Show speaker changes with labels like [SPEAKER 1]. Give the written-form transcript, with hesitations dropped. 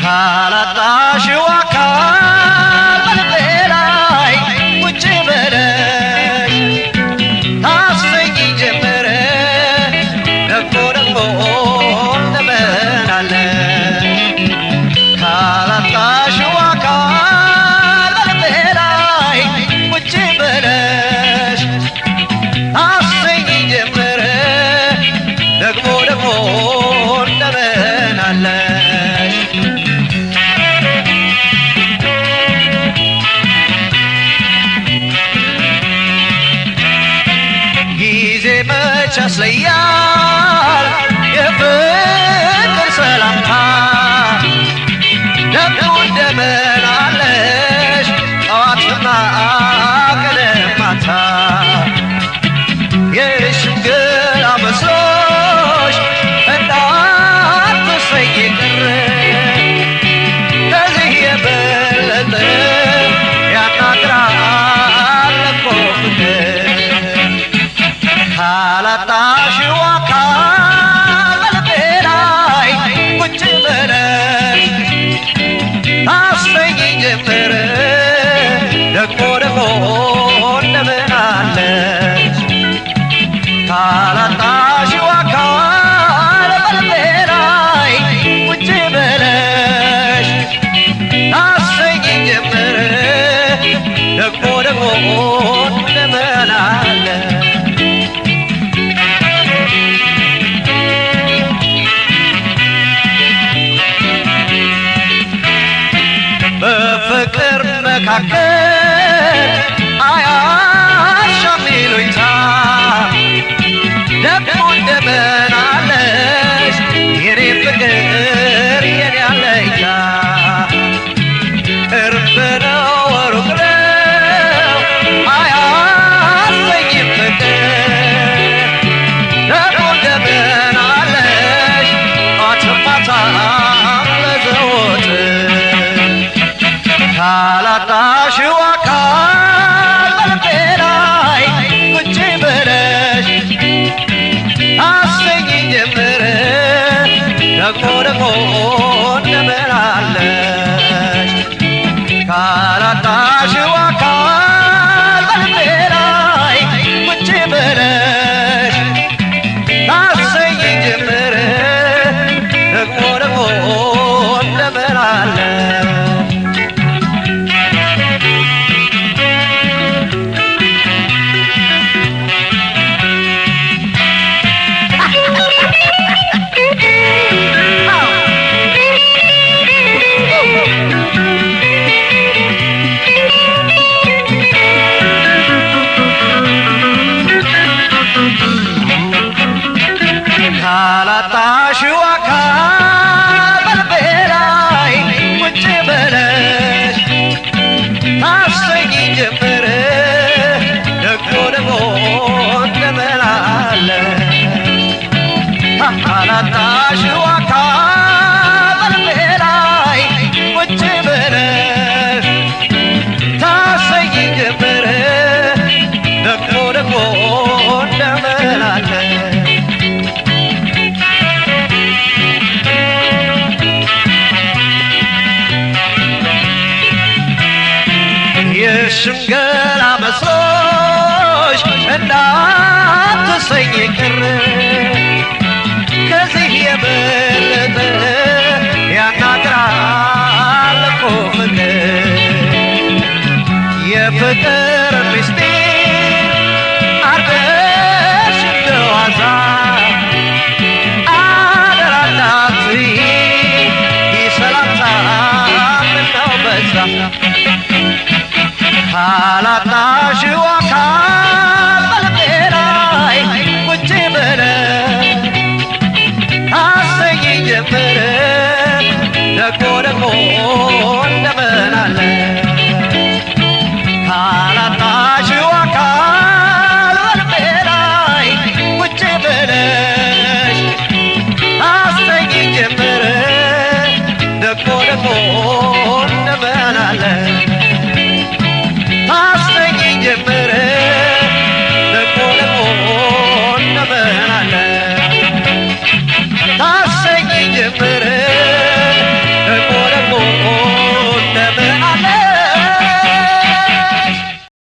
[SPEAKER 1] ካላጣሽው አካል በላይ ቁጭ በለሽ ታሰኝ ጀመረ ደግሞ ደግሞ እንደምን አለ ካላጣሽው አካል በላይ ቁጭ በለሽ ታሰኝ ጀመረ ደግሞ ደግሞ እንደምን አለ መች ያስለያል የፍቅር ሰላምታ ደግሞ እንደምን አለሽ ጠዋትና ቀን ማታ የሽምግልና መስሎሽ እንዳትሰይ ቅር ከዚህ የበለጠ ያናግራል እኮ ፍቅር ካላጣሽው አካል በላይ ቁጭ በለሽ ታሰኝ ጀመረ ደግሞ ደግሞ እንደምን አለሽ ካላጣሽው አካል በላይ ቁጭ በለሽ ታሰኝ ጀመረ ደግሞ ደግሞ እንደምን አለሽ በፍቅር መካከል አያሻም ይሉኝታ ደግሞ እንደምን አለሽ የኔ ፍቅር የኔ አለኝታ ቅርብ ነው ሩቅ ነው አያሰኝም ፍቅር ደግሞ እንደምን አለሽ ጧትም ማታም ለዘወትር ካላጣሽው አካል በላይ ቁጭ በለሽ ታሰኝ ጀመረ ደግሞ ደግሞ እንደምን አለሽ ካላጣሽው አካል በላይ ቁጭ በለሽ ታሰኝ ጀመረ ደግሞ ደግሞ እንደምን አለሽ ካላጣሽው አካል በላይ ቁጭ በለሽ ታሰኝ ጀመረ ደግሞ ደግሞ እንደምን አለሽ ካላጣሽው አካል በላይ ቁጭ በለሽ ታሰኝ ጀመረ ደግሞ ደግሞ እንደምን አለሽ የሽምግልና